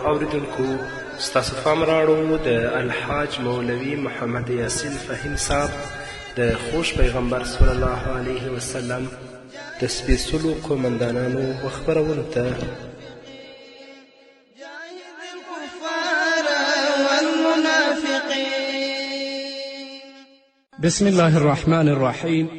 اوریدونکو ستاسو پام راوړو د الحاج مولوي محمد یاسین فهیم صاحب د خوش پیغمبر صلی الله علیه وسلم د سپېڅلو قومندانانو خپرونو ته. بسم الله الرحمن الرحيم.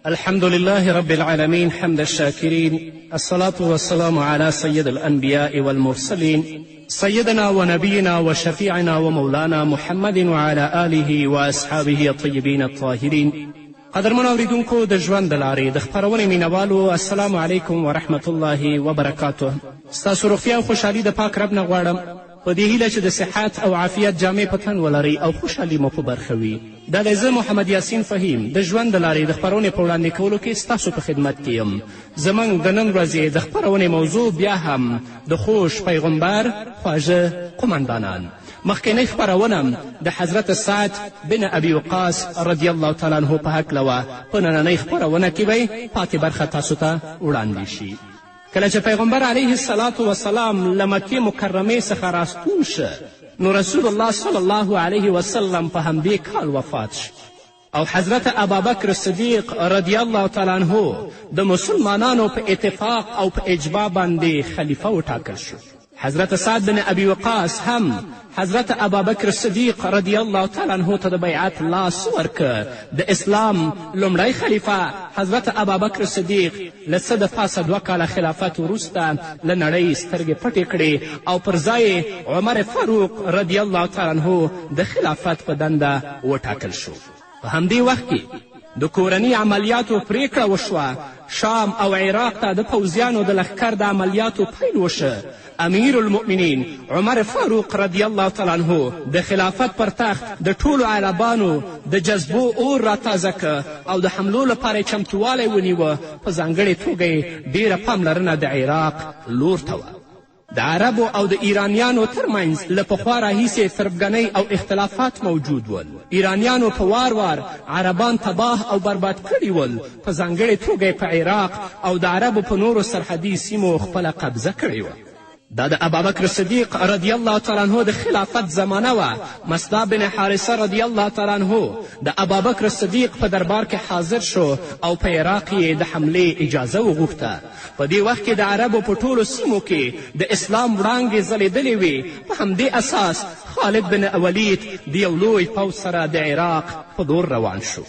الحمد لله رب العالمين حمد الشاكرين، الصلاة والسلام على سيد الأنبياء والمرسلين سيدنا ونبينا وشفيعنا ومولانا محمد وعلى آله وأصحابه الطيبين الطاهرين. قدرمن اوریدونکو د ژوند د لارې د خپرونې مینوالو، السلام علیکم ورحمة الله وبرکاته. ستاسو روغتیا او خوشحالي د پاک رب نه غواړم، په دې هیله چې د صحت او عافیت جامې په تن ولرئ او خوشحالي مو په برخه وي. دا دی زه محمد یاسین فهیم د ژوند د لارې د خپرونې په وړاندې کولو کې ستاسو په خدمت کې یم. زموږ د نن ورځې د خپرونې موضوع بیا هم د خوش پیغمبر خواږه قمندانان. مخکینۍ خپرونه د حضرت سعد بن ابي وقاص رضی الله تعالی عنه په هکله وه. په نننۍ خپرونه کې به پاتې برخه تاسو ته وړاندې شي. کله چې پیغمبر علیه الصلاة وسلام له مکې مکرمې څخه راستون شه، نو رسول الله صلی الله علیه وسلم په همدې کال وفات شو او حضرت ابابکر صدیق رضی الله تعالی عنه د مسلمانانو په اتفاق او په اجماع باندې خلیفه وټاکل شو. حضرت سعد بن ابي وقاص هم حضرت ابابکر صدیق رضی الله تعالی عنه ته د بیعت لاس ورکه. د اسلام لومړی خلیفه حضرت ابابکر صدیق له څه د پاسه 2 کاله خلافت وروسته له نړۍ سترګې پټې کړې او پر ځای عمر فاروق رضی الله تعالی عنه د خلافت په دنده وټاکل شو. په همدې وخت کې د کورني عملیاتو پریکړه وشوه. شام او عراق ته د پوځیانو د لښکر د عملیاتو پیل وشه. امیر المؤمنین عمر فاروق رضی الله تعالی عنه د خلافت پر تخت د ټولو عربانو د جذبو اور راتازه که او د حملو لپاره یې چمتووالی ونیوه. په ځانګړې توګه یې ډیره پاملرنه د عراق لور ته وه. د عربو او د ایرانیانو ترمنځ له پخوا راهیسې تربګنۍ او اختلافات موجود ول. ایرانیانو په وار عربان تباه او برباد کړي ول. په ځانګړې توګه په عراق او د عربو په نورو سرحدي سیمو خپله قبضه کړې وه. دا د ابابکر صدیق رضی الله تعالی عنه د خلافت زمانه وه. مصعب بن حارثه رضی الله تعالی عنه د ابابکر صدیق په دربار کې حاضر شو او په عراق یې د حملې اجازه وغوښته. په دې وخت کې د عربو په ټولو سیمو کې د اسلام وړانګې ځلېدلې وې. په همدې اساس خالد بن ولید د یو لوی پوځ سره د عراق په لور روان شو.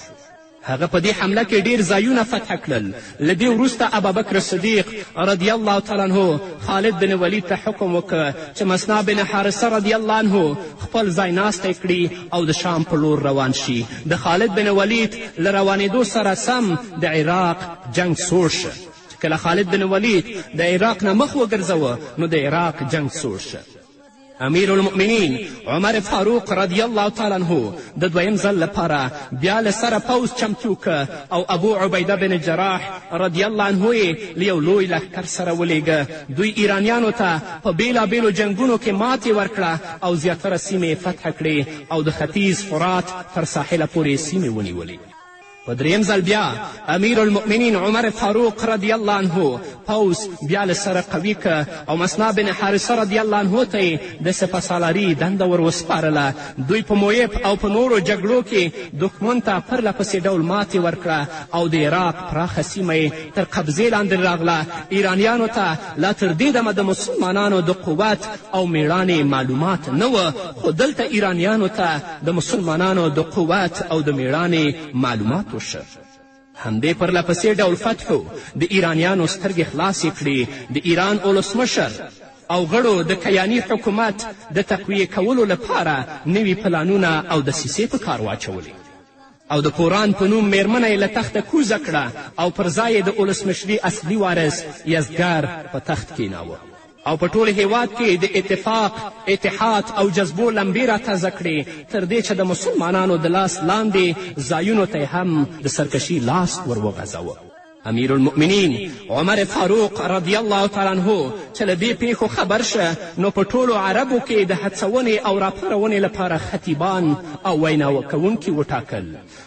هغه په دې حمله کې ډیر ځایونه فتح کړل. له دې وروسته ابابکر صدیق رضی الله تعالی عنه خالد بن ولید ته حکم وکړ چې مصعب بن حارثه رضی الله عنه خپل ځای ناستی کړي او د شام په لور روان شي. د خالد بن ولید له روانېدو سره سم د عراق جنگ سوړ شه. چې کله خالد بن ولید د عراق نه مخ وګرځوه، نو د عراق جنگ سوړ شه. امیر المؤمنین عمر فاروق رضی الله تعالی عنه د دویم ځل لپاره بیا له سره پوځ چمتو که او ابو عبیده بن جراح رضی الله عنه یې له یو لوی لښکر سره ولیږه. دوی ایرانیانو ته په بیلابیلو جنګونو کې ماتې ورکړه او زیاتره سیمې فتح کړې او د ختیځ فرات تر ساحله پورې سیمې ونیولې. په دریم ځل بیا امیر المؤمنین عمر فاروق رضی الله عنه پوځ بیا له سره قوي که او مصعب بن حارثه رضی الله عنه ته یې د سپهسالاري دنده ور وسپارله. دوی په مویب او په نورو جګړو کې دښمن ته پرله پسې ډول ماتې ورکړه او د عراق پراخه سیمه یې تر قبضې لاندې راغله. ایرانیانو ته لا تر دې دمه د مسلمانانو د قوت او میړانې معلومات نه وه، خو دلته ایرانیانو ته د مسلمانانو د قوت او د میړانې معلومات وشه. همدې پرلپسې ډول فتحو د ایرانیانو سترګې خلاصې کړي. د ایران ولسمشر او غړو د کیاني حکومت د تقویې کولو لپاره نوي پلانونه او دسیسې په کار واچولې او د قرآن په نوم میرمنه یې له تخته کوزه کړه او پر ځای یې د ولسمشري اصلي وارث یزدګر په تخت کښېناوه او په ټول هیواد کې د اتفاق، اتحاد او جذبو لمبې راتازه کړې، تر دې چې د مسلمانانو د لاس لاندې ځایونو ته هم د سرکشي لاس ور وغځاوه. امیر المؤمنین عمر فاروق رضی الله تعالی عنه چې له دې پیښو خبر شه نو په ټولو عربو کې د هڅونې او راپارونې لپاره خطیبان او وینا کوونکي وټاکل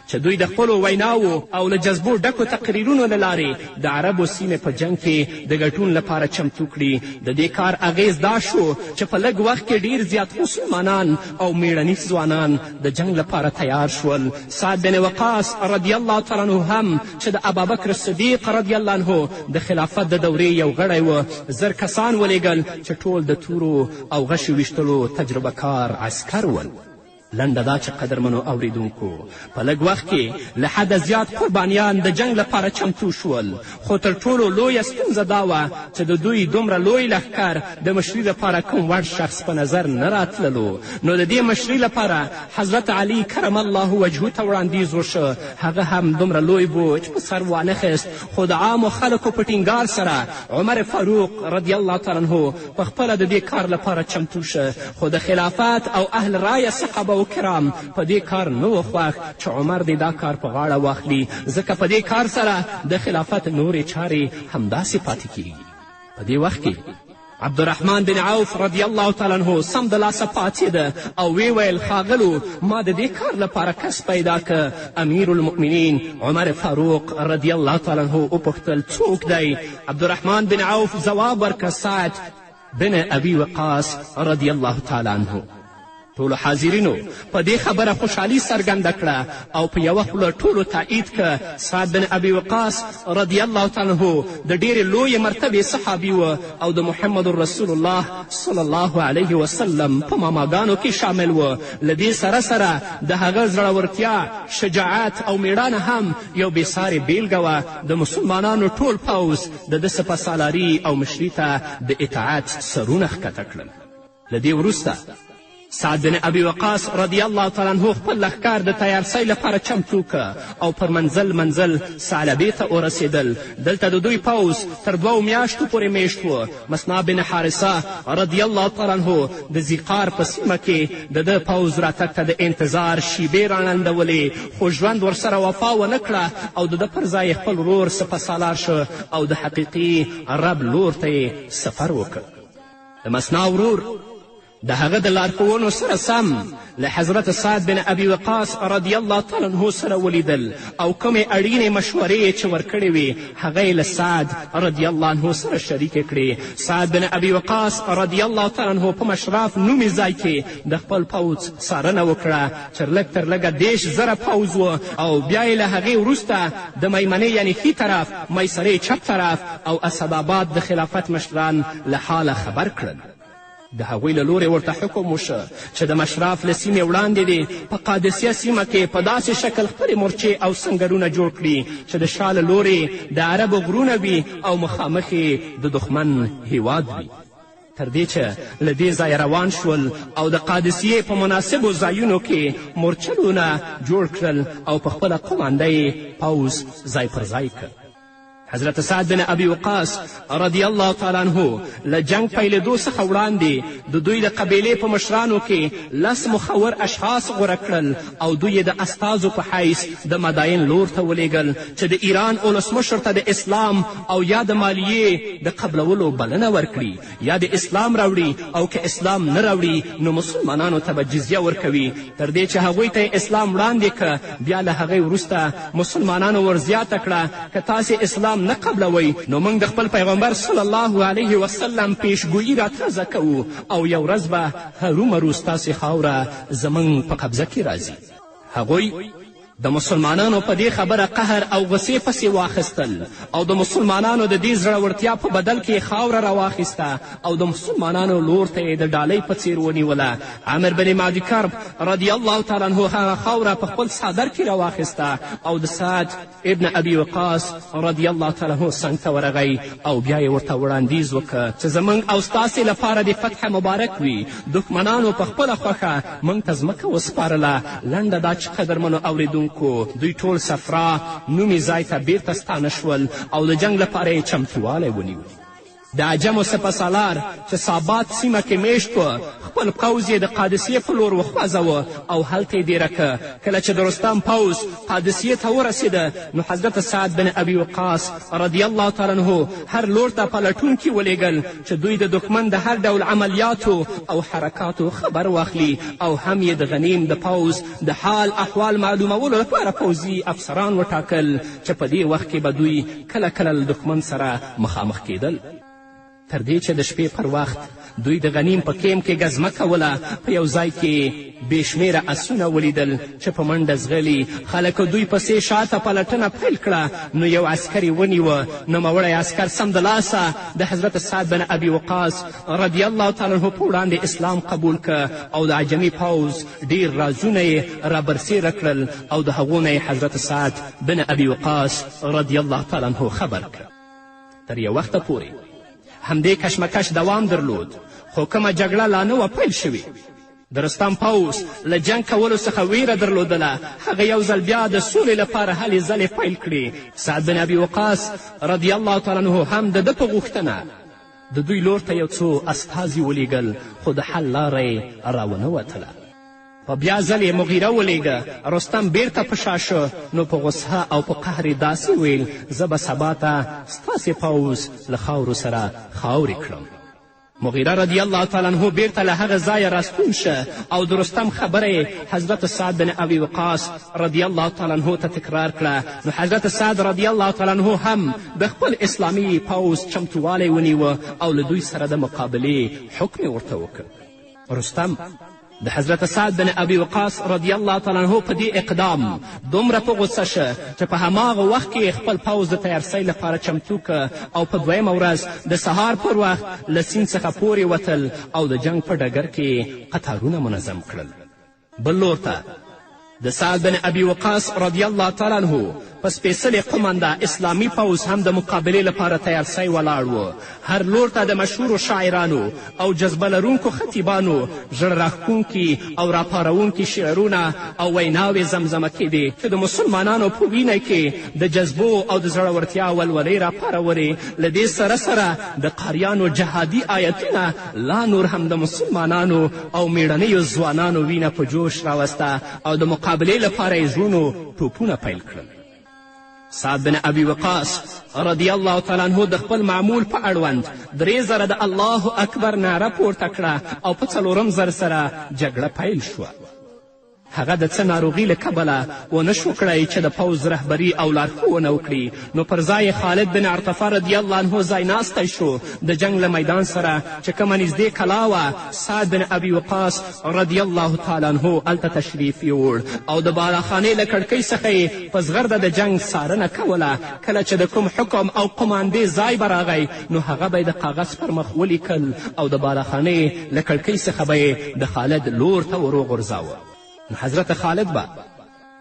چې دوی د خپلو ویناوو او له جذبو ډکو تقریرونو له لارې د عربو سیمې په جنګ کې د ګټون لپاره چمتو کړي. د دې کار اغیز دا شو چې په لږ وخت کې ډیر زیات مسلمانان او میړنیز ځوانان د جنګ لپاره تیار شول. سعد بن وقاص رضی الله تعالی عنه هم چې د ابابکر صدیق رضی الله عنه د خلافت د دورې یو غړی و 1000 کسان ولیږل چې ټول د تورو او غشو ویشتلو تجربه کار عسکر ول. لنډه دا چې قدرمنو اوریدونکو په لږ وخت کې له حده زیات قربانیان د جنګ لپاره چمتو شول، خو تر ټولو لویه ستونزه دا وه چې د دوی دومره لوی لښکر د مشري لپاره کوم وړ شخص په نظر نه راتللو. نو د دې مشري لپاره حضرت علي کرم الله وجهه ته وړاندیز وشو. هغه هم دومره لوی بو چې په سر وانخیست، خو د عامو خلکو په ټینګار سره عمر فاروق رضی الله تعالی عنه پخپله د دې کار لپاره چمتو شه. خو د خلافت او اهل رایه صحابه و کرام په دې کار نه و خوښ چې عمر دې دا کار په غاړه واخلي، ځکه په دې کار سره د خلافت نورې چارې همداسې پاتې کیږي. په دې وخت کې عبدالرحمن بن عوف رضی الله تعالی عنه سم د لاسه پاڅېده او وی ویل ښاغلو ما د دې کار لپاره کس پیدا که. امیر المؤمنین عمر فاروق رضی الله تعالی عنه وپوښتل څوک دی؟ عبدالرحمن بن عوف ځواب ورکړ سعد بن ابي وقاص رضی الله تعالی عنه. ټولو حاضرینو په دې خبره خوشحالي څرګنده کړه او په یوه خوله ټولو تایید که سعد بن ابي وقاص رضی الله تعالی عنه د ډېرې لویې مرتبې صحابي و او د محمد رسول الله صلی الله علیه وسلم په ماماګانو کې شامل و. له دې سره سره د هغه زړورتیا، شجاعت او میړانه هم یو بېسارې بیلګه وه. د مسلمانانو ټول پوځ د ده سپهسالاري او مشري ته د اطاعت سرونه ښکته کړل. له دې وروسته سعد بن ابي وقاص رضی الله تعالی عنه خپل لښکر د تیارسۍ لپاره چمتو که او پر منزل ثعلبې ته ورسېدل. دلته د دوی پوځ تر 2 میاشتو پورې میشت و. مسنا بن حارثه رضی الله تعالی عنه د زیقار په سیمه کې د ده پوځ راتګ ته د انتظار شیبې راڼندولې، خو ژوند ورسره وفا ونه کړه او د ده پر ځای خپل ورور سپهسالار شو او د حقیقي رب لور ته یې سفر وکړ. د مسنا ورور د هغه د لارښوونو سره سم له حضرت سعد بن ابي وقاص رضی الله تعالی عنه سره ولیدل او کومې اړینې مشورې چې ورکړې وې هغه یې له سعد رضی الله عنه سره شریکې کړې. سعد بن ابي وقاص رضی الله تعالی عنه په مشراف نومي ځای کې د خپل پوځ څارنه وکړه چې لږ تر لږه 10,000 پوځ و او بیا یې له هغې وروسته د میمنې یعنې ښي طرف، میسرې چپ طرف او اسداباد د خلافت مشران له حاله خبر کړل. د هغوی له لورې ورته حکم وشه چې د مشراف له سیمې وړاندې دې په قادسیه سیمه کې په داسې شکل خپلې مورچې او سنګرونه جوړ کړي چې د شا له لورې د عربو غرونه وي او مخامخ یې د دښمن هیواد وي. تر دې چې له دې ځایه روان شول او د قادسیې په مناسبو ځایونو کې مورچلونه جوړ کړل او په خپله قومانده یې پوځ ځای پر ځای کړ. حضرت سعد بن ابي وقاص رضی الله تعالی عنه له جنگ پیلېدو څخه وړاندې د دوی د قبیلې په مشرانو کې 10 مخور اشخاص غوره کړل او دوی یې د استازو په حیث د مداین لور ته ولیږل چې د ایران ولسمشر ته د اسلام او یا د مالیې د قبلولو بلنه ورکړي، یا د اسلام راوړي او که اسلام نه راوړي نو مسلمانانو ته به جزیه ورکوي. تر دې چې هغوی ته اسلام وړاندې که بیا له هغې وروسته مسلمانانو ورزیاته کړه که تاسې اسلام نه قبلوئ نو موږ د خپل پیغمبر صلی الله علیه وسلم پیشګویي راتازه کوو او یو ورځ به هرومرو ستاسې خاوره زموږ په قبضه کې راځي. هغوی د مسلمانانو په دې خبره قهر او غصې پسې واخیستل او د مسلمانانو د دې زړورتیا په بدل کې خاوره راواخیسته او د مسلمانانو لور ته یې د ډالۍ په څیر ونیوله. عامر بن معدي کرب رضی الله تعالی عنه هغه خاوره په خپل څادر کې راواخیسته او د سعد ابن ابي وقاص رضی الله تعالی عنه څنګ ته ورغی او بیا یې ورته وړاندیز وکړه چې زموږ او ستاسې لپاره د فتح مبارک وي. دښمنانو په خپله خوښه موږ ته ځمکه وسپارله. لنډه دا چې قدرمنو اوریدونکو دوی ټول صفرا نومي ځای ته بیرته ستانه شول او د جنګ لپاره یې چمتووالی ونیو. د عجمو سپهسالار چې سابات سیمه کې میشت و خپل پوځ یې د قادسیې په لور وخوځوه او هلته یې دیره که. کله چې د رستم پوځ قادسیې ته ورسېده نو حضرت سعد بن ابي وقاص رضی الله تعالی عنه هر لور ته پلټونکي ولېږل چې دوی د دښمن د هر ډول عملیاتو او حرکاتو خبر واخلي او هم یې د غنیم د پوځ د حال احوال معلومولو لپاره پوځي افسران وټاکل چې په دې وخت کې به دوی کله کله له دښمن سره مخامخ کېدل. تر دې چې د شپې پر وخت دوی د غنیم په کیم کې ګزمه کوله په یو ځای کې بې شمېره اسونه ولیدل چې په منډه ځغلي. خلکو دوی پسې شاته پلټنه پیل کړه نو یو عسکر یې ونیوه. نوموړی عسکر سمدلاسه د حضرت سعد بن ابي وقاص رضی الله تعالی عنه په وړاندې اسلام قبول که او د عجمي پوځ ډیر رازونه یې رابرسېره کړل او د هغو نه حضرت سعد بن ابي وقاص رضی الله تعالی عنه خبر کړ. تر یو وخته پورې همدې کشمکش دوام درلود خو کومه جګړه لا نه وه پیل شوې. د رستم پوځ له جنګ کولو څخه ویره درلودله. هغه یو ځل بیا د سولې لپاره هلې ځلې پیل کړې. سعد بن ابي وقاص رضی الله تعالی عنه هم د ده په غوښتنه د دوی لور ته یو څو استازي ولیږل خو د حل لاره یې راونه وتله. په بیا ځل یې مغیره ولیږه. رستم بیرته په شا شو نو په غصه او په قهر یې داسې ویل زه به سبا ته ستاسې پوځ له خاورو سره خاورې کړم. مغیره رضی الله تعالی عنه بیرته له هغه ځایه راستون شه او د رستم خبره یې حضرت سعد بن ابي وقاص رضی الله تعالی عنه ته تکرار کړه. نو حضرت سعد رضی الله تعالی عنه هم د خپل اسلامي پوځ چمتووالی ونیوه او له دوی سره د مقابلې حکم یې ورته وکړ. رستم د حضرت سعد بن ابي وقاص رضی الله تعالی عنه په دې اقدام دومره په غصه شه چې په هماغه وخت کې خپل پوځ د تیارسۍ لپاره چمتو که او په دویمه ورځ د سهار پر وخت له سیند څخه پورې وتل او د جنگ په ډګر کې قطارونه منظم کړل. بل لور ته د سعد بن ابي وقاص رضی الله تعالی عنه په سپېڅلې قمنده اسلامي پوځ هم د مقابلې لپاره تیارسۍ ولاړ و. هر لور ته د مشهورو شاعرانو او جذبه لرونکو خطیبانو زړه راښکونکي او راپارونکي شعرونه او ویناوې زمزمه کېدې چې د مسلمانانو په وینه کې د جذبو او د زړورتیا ولولۍ راپارولې. له دې سره سره د قاریانو جهادي آیتونه لا نور هم د مسلمانانو او میړنیو ځوانانو وینه په جوش راوسته او د مقابلې لپاره یې زړونو ټوپونه پیل کړل. سعد بن ابي وقاص رضی الله تعالی عنه د خپل معمول په اړوند 3 د الله اکبر ناره پورته کړه او په 4 زر سره جګړه پیل شوه. هغه د څه ناروغي له کبله ونه شو کړی چې د پوځ رهبري او لارښوونه وکړي نو پر ځای خالد بن عرطفه رضی الله عنه ځای ناستی شو. د جنگ له میدان سره چې کومه نږدې کلا وه سعد بن ابي وقاص رضی الله تعالی عنه هلته تشریف یوړ او د بالاخانې له کړکۍ څخه یې په زغرده د جنگ څارنه کوله. کله چې د کوم حکم او قماندې ځای به راغی نو هغه به د کاغذ پر مخ ولیکل او د بالاخانې له کړکۍ څخه به د خالد لور ته وروغورځاوه. حضرت خالد به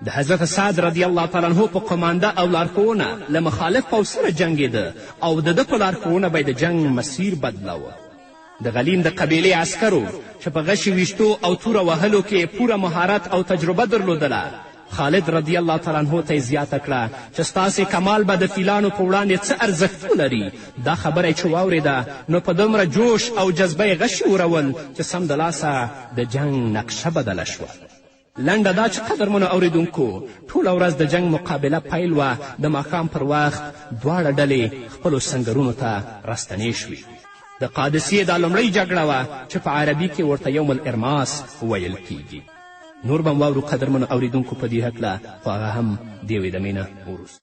د حضرت سعد رضی الله تعالی عنه په قمانده او لارښوونه له مخالف پوځ سره جنګېده او د ده په لارښوونه به د جنګ مسیر بدلاوه. د غلیم د قبیلې عسکرو چې په غشي ویشتو او توره وهلو کې پوره مهارت او تجربه درلودله خالد رضی الله تعالی عنه ته یې زیاته کړه چې ستاسې کمال به د فیلانو په وړاندې څه ارزښت ولري. دا خبره چې واورېده نو په دومره جوش او جذبه یې غشي ورول چې سمدلاسه د جنګ نقشه بدله شوه. لنډه دا چې قدرمنو اوریدونکو ټوله ورځ د جنگ مقابله پیل وه. د ماښام پر وخت دواړه ډلې خپلو سنګرونو ته راستنې شوې. د قادسیې دا لومړۍ جګړه وه چې په عربي کې ورته یوم الارماس ویل کیږي. نور به واورو قدرمنو اوریدونکو په دې هکله خو هغه هم د یوې دمې نه وروسته.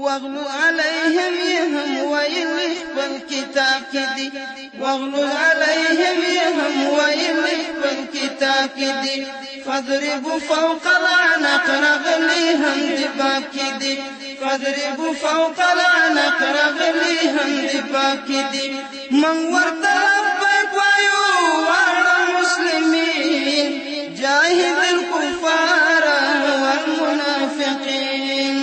واغلو علیهم یې هم ویل خپل کتاب کې دي واغلو علیهم یې هم ویل خپل کتاب کې دي فاضربوا فوق العنق رغلی هم د باب کې دي فاضربوا فوق العنق رغلی هم د باب کې دي من ورته لبیک وایو واړه مسلمین جاهد الكفار والمنافقین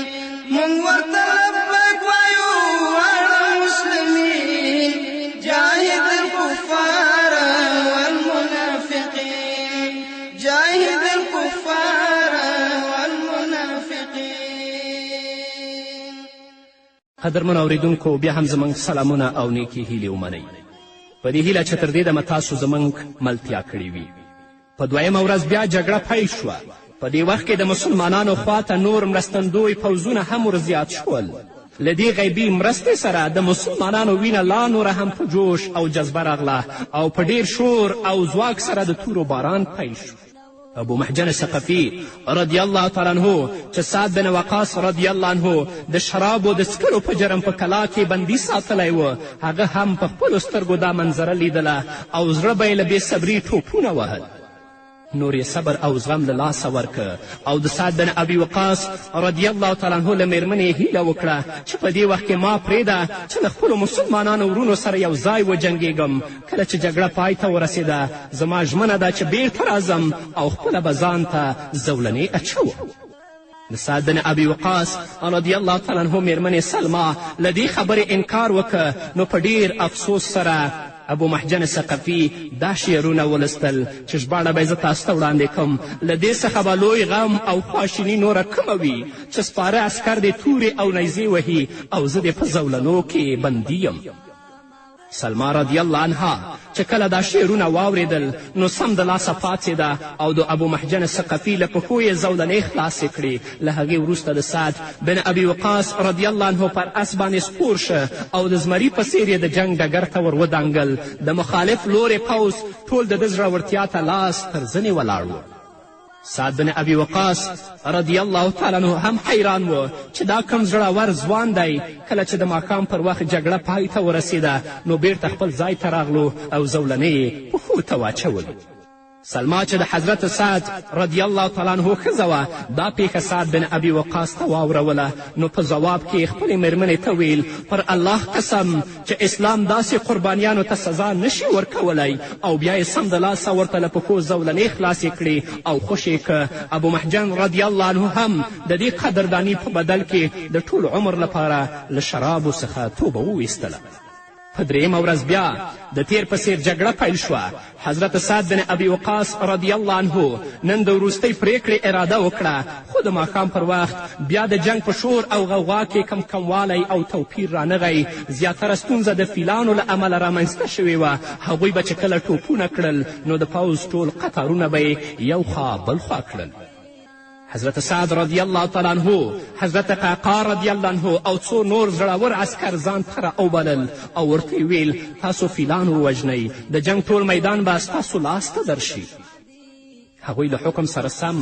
من ورته لبیک وایو واړه مسلمین جاهد الكفار والمنافقین جاهد الكفار قدرمنو اوریدونکو بیا هم زموږ سلامونه او نیکې هیلې ومنئ په دې هیله چې تر دې دمه تاسو زموږ ملتیا کړې وي. په دویمه ورځ بیا جګړه پیل شوه. په دې وخت کې د مسلمانانو خواته نور مرستندوی پوځونه هم ورزیات شول. له دې غیبي مرستې سره د مسلمانانو وینه لا نوره هم په جوش او جذبه راغله او په ډیر شور او ځواک سره د تورو باران پیل شو. ابو محجن ثقفي رضی الله تعالی عنه چې سعد بن وقاص رضی الله عنه د شرابو د څکلو په جرم په کلا کې بندي ساتلی و، هغه هم په خپلو سترګو دا منظره لیدله او زړه به یې له بې صبري ټوپونه وهل. نور یې صبر او زغم له لاسه ورکه او د سعد بن ابي وقاص رضی الله تعالی عنه له میرمنې هیله وکړه چې په دې وخت کې ما پرېږده چې له خپلو مسلمانانو ورونو سره یو ځای وجنګېږم. کله چې جګړه پای ته ورسېده زما ژمنه ده چې بیرته راځم او خپله به ځان ته زولنې اچوم. د سعد بن ابي وقاص رضی الله تعالی عنه میرمنې سلما له دې خبرې انکار وکړه نو په ډیر افسوس سره ابو محجن ثقفي دا شعرونه ولستل چې ژباړه به یې زه تاسو ته وړاندې کړم. له دې څخه به لوی غم او خواشیني نوره کمه وي چې سپاره عسکر دې تورې او نیزې وهي او زه دې په زولنو کې بندي یم. سلما رضی الله عنها چې کله دا شعرونه واورېدل نو سمدلاسه پاڅېده او د ابو محجن ثقفي له پښو یې زولنې خلاصې کړې. له هغې وروسته د سعد بن ابي وقاص رضی الله عنه پر اس باندې سپور شه او د زمري په څېر یې د جنګ ډګر ته ور ودانګل. د مخالف لورې پوځ ټول د ده زړورتیا ته لاس تر زنې ولاړ و. سعد بن ابي وقاص رضی الله تعالی عنه هم حیران و چې دا کم زړور ځوان دی. کله چې د ماښام پر وخت جګړه پای ته ورسېده نو بیرته خپل ځای ته راغلو او زولنې یې پښو ته واچولو. سلما چې د حضرت سعد رضی الله تعالی عنه ښځه وه دا پیښه سعد بن ابي وقاص ته واوروله نو په ځواب کې خپلې مېرمنې ته ویل پر الله قسم چې اسلام داسې قربانیانو ته سزا نشي ورکولی او بیا یې سمدلاسه ورته له پښو زولنې خلاصې کړې او خوشې که. ابو محجن رضی الله عنه هم د دې قدرداني په بدل کې د ټول عمر لپاره له شرابو څخه توبه وویستله. په درېیمه ورځ بیا د تیر په څېر جګړه پیل شوه. حضرت سعد بن ابي وقاص رضی الله عنه نن د وروستۍ پریکړې اراده وکړه خو د ماښام پر وخت بیا د جنګ په شور او غوغا کې کموالی او توپیر رانغی. زیاتره ستونزه د فیلانو له امله رامنځته شوې وه. هغوی به چې کله ټوپونه کړل نو د پوځ ټول قطارونه به یې یو خوا بل خوا کړل. حضرت سعد رضی الله تعالی عنه، حضرت قعقاع رضی الله عنه او څو نور زړور عسکر ځان ته راوبلل او ورته ویل تاسو فیلان ووژنئ، د جنګ ټول میدان به ستاسو لاس ته درشي. هغوی له حکم سره سم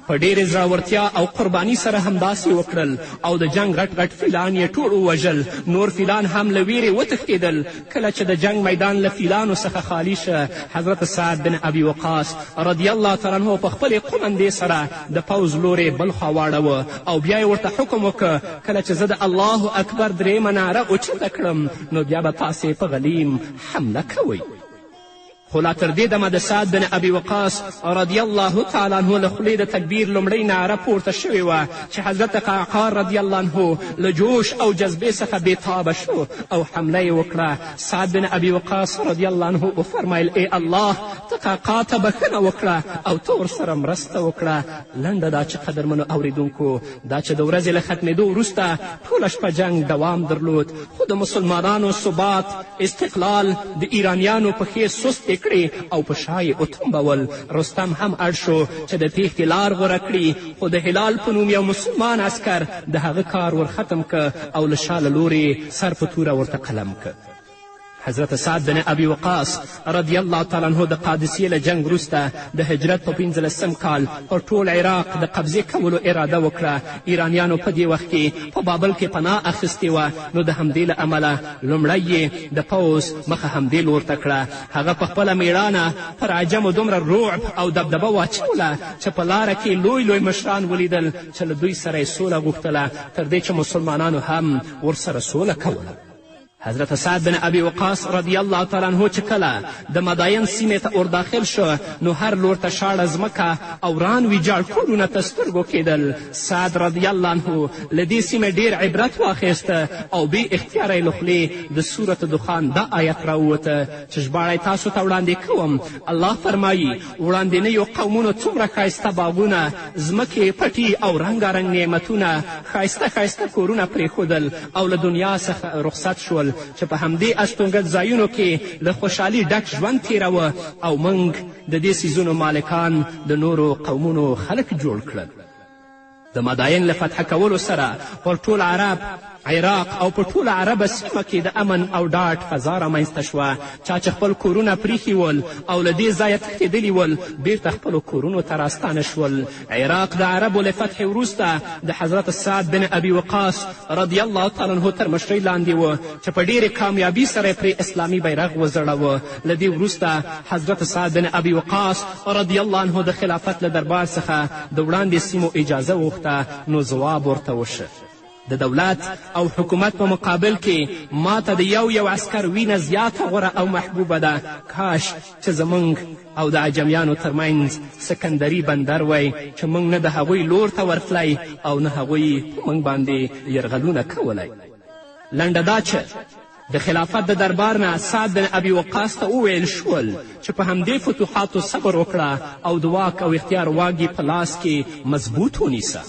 په ډېرې زړورتیا او قرباني سره همداسې وکړل او د جنګ غټ غټ فیلان یې ټول ووژل. نور فیلان هم له ویرې وتښتېدل. کله چې د جنګ میدان له فیلانو څخه خالی شه حضرت سعد بن ابي وقاص رضی الله تعالی عنه په خپلې قومندې سره د پوځ لورې بل خوا واړوه او بیا یې ورته حکم وکړه کله چې زه د الله اکبر درېیمه ناره اوچته کړم نو بیا به تاسې په غلیم حمله کوئ. خو لا تر دې دمه د سعد بن ابي وقاص رضی الله تعالی عنه له خولې د تکبیر لومړۍ نعره پورته شوې وه چې حضرت قعقاع رضی الله عنه له جوش او جذبې څخه بېتابه شو او حمله یې وکړه. سعد بن ابي وقاص رضی الله عنه وفرمیل ای الله ته قعقاع ته بښنه وکړه او ته ورسره مرسته وکړه. لنډه دا چې قدرمنو اوریدونکو دا چې د ورځې له ختمېدو وروسته ټوله شپه جنګ دوام درلود خو د مسلمانانو ثبات استقلال د ایرانیانو پښې سست کړې او په شا یې وتنبول. رستم هم اړ شو چې د تېښتې لار غوره کړي خو د هلال په نوم یو مسلمان عسکر د هغه کار ورختم که او له شا له لورې سر په توره ورته قلم که. حضرت سعد بن ابي وقاص رضی الله تعالی عنه د قادسیې له جنګ وروسته د هجرت په 15 کال پر ټول عراق د قبضې کولو اراده وکړه. ایرانیانو په دې وخت کې په بابل کې پناه اخیستې وه نو د همدې له امله لومړی یې د پوځ مخه همدې لور ته کړه. هغه په خپله میړانه پر عجمو دومره رعب او دبدبه واچوله چې په لاره کې لوی لوی مشران ولیدل چې له دوی سره یې سوله غوښتله تر دې چې مسلمانانو هم ورسره سوله کوله. حضرت سعد بن ابي وقاص رضی الله تعالی عنه چې کله د مداین سیمې ته ورداخل شو نو هر لور ته شاړه ځمکه او وران ویجاړ کورونه ته سترګو کېدل. سعد رضی الله عنه له دې سیمې ډېر عبرت واخیسته او بې اختیاره یې له خولې د سورت دخان دا آیت راووته چې ژباړی تاسو ته وړاندې کوم. الله فرمایي وړاندینیو قومونو څومره ښایسته باغونه، ځمکې، پټي او رنګارنګ نعمتونه، ښایسته ښایسته کورونه پرېښودل او له دنیا څخه رخصت شول چې په همدې استوګن ځایونو کې له خوشحالي ډک ژوند تېروه او موږ د دې څیزونو مالکان د نورو قومونو خلک جوړ کړل. د مداین له فتح کولو سره پر ټول عرب، عراق او په ټوله عربه سیمه کې د امن او ډاډ فضا رامنځته شوه. چا چې خپل کورونه پریښي ول او له دې ځایه تښتېدلي ول بیرته خپلو کورونو ته راستانه شول. عراق د عربو له فتح وروسته د حضرت سعد بن ابي وقاص رضی الله تعالی عنه تر مشرۍ لاندې و چې په ډېرې کامیابي سره پرې اسلامي بیرغ وځړوه. له دې وروسته حضرت سعد بن ابي وقاص رضی الله عنه د خلافت له دربار څخه د وړاندې سیمو اجازه وغوښته نو ځواب ورته وشه. د دولت او حکومت په مقابل کې ماته د یو عسکر وینه زیاته غوره او محبوبه ده. کاش چې زموږ او د عجمیانو ترمنځ سکندري بندر وی چې موږ نه د هغوی لور ته ورتلی او نه هغوی په موږ باندې یرغلونه کولی. لنډه دا چې د خلافت د دربار نه سعد بن ابي وقاص ته وویل شول چې په همدې فتوحاتو صبر وکړه او د واک او اختیار واګې په لاس کې مضبوط ونیسه.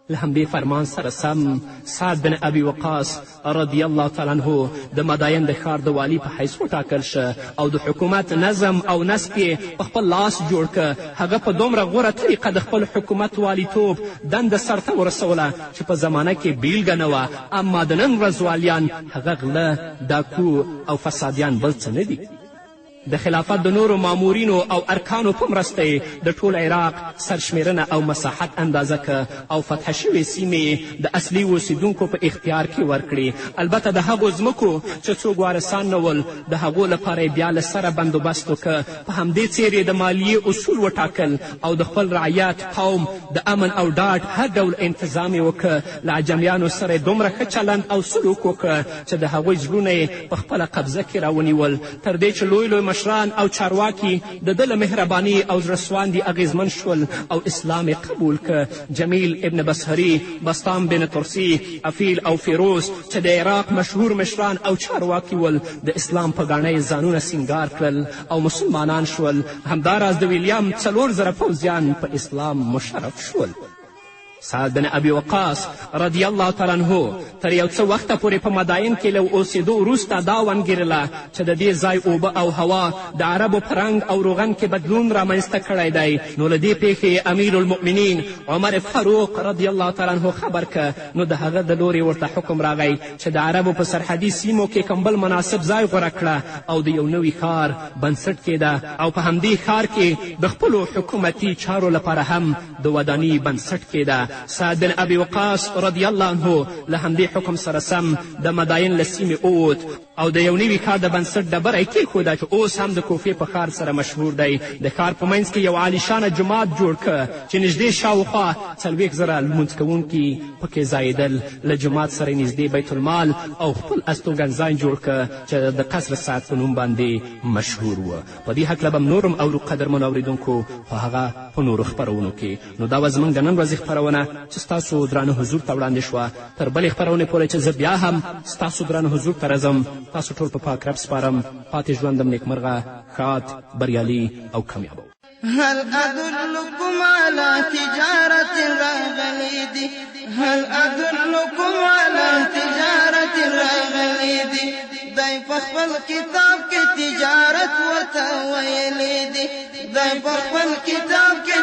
له همدې فرمان سره سم سعد بن ابي وقاص رضی الله تعالی عنه د مداین د ښار د والي په حیث وټاکل شه او د حکومت نظم او نسق یې په خپل لاس جوړ که. هغه په دومره غوره طریقه د خپل حکومت والیتوب دنده سرته ورسوله چې په زمانه کې بیلګه نه وه. اما د نن ورځ والیان هغه غله، ډاکو او فسادیان بل څه نه دي. د خلافت د نورو مامورینو او ارکانو په مرسته یې د ټول عراق سرشمیرنه او مساحت اندازه که او فتح شوې سیمې د اصلي اوسیدونکو په اختیار کې ورکړي. البته د هغو ځمکو چې څوک وارثان نه ول د هغو لپاره یې بیا له سره بندوبست وکړه. په همدې څیر یې د مالیې اصول وټاکل او د خپل رعیت، قوم د امن او ډاډ هر ډول انتظام یې وکړه. له عجمیانو سره یې دومره ښه چلند او سلوک وکړه چې د هغوی زړونه یې په خپله قبضه کې راونیول تر دې چې لوی مشران او چارواکي د ده له مهرباني او زړهسواندي اغیزمن شول او اسلام یې قبول که. جمیل ابن بسهري، بسطام بن ترسي، افیل او فیروز چې د عراق مشهور مشران او چارواکي ول د اسلام په ګاڼه یې ځانونه سینګار کړل او مسلمانان شول. همداراز د ویلیام 4000 پوځیان په اسلام مشرف شول. سعد بن ابي وقاص رضی الله تعالی عنه تر یو څه وخته پورې په مداین کې له اوسېدو وروسته دا ونګېرله چې د دې ځای اوبه او هوا د عربو په رنګ او روغن کې بدلون رامنځته کړی دی. نو له دې پیښې امیر المؤمنین عمر فاروق رضی الله تعالی عنه خبر که نو د هغه د لورې ورته حکم راغی چې د عربو په سرحدي سیمو کې کوم بل مناسب ځای غوره کړه او د یو نوي ښار بنسټ کېده او په همدې ښار کې د خپلو حکومتي چارو لپاره هم د وداني بنسټ کېده. سعد بن ابي وقاص رضی الله عنه له همدې حکم سره سم د مداین له سیمې ووت او د یو نوي ښار د بنسټ ډبره یې کېښوده چې اوس هم د کوفې په ښار سره مشهور دی. د ښار په منځ کې یو عالیشانه جومات جوړ که چې نږدې شاوخوا 40,000 لمونځ کوونکي پکې ځایېدل. له جومات سره یې نږدې بیت المال او خپل استوګنځای جوړ که چې د قصر سعد په نوم باندې مشهور و. په دې هکله به نورم اورو قدرمنو اورېدونکو خو هغه په نورو خپرونو کې. نو دا وه زموږ د نن ورځې خپرونه چې ستاسو درانه حضور ته وړاندې شوه. تر بلې خپرونې پورې چې زه بیا هم ستاسو درانه حضور ته راځم تاسو ټول په پاک رب سپارم. پاتې ژوندم نیکمرغه، ښاد، بریالي او کامیاب. هل أدلكم على تجارة راغليدي هل أدلكم على تجارة راغليدي دای په خپل کتاب کې تجارت ورته ویلې دي دای په خپل کتاب کې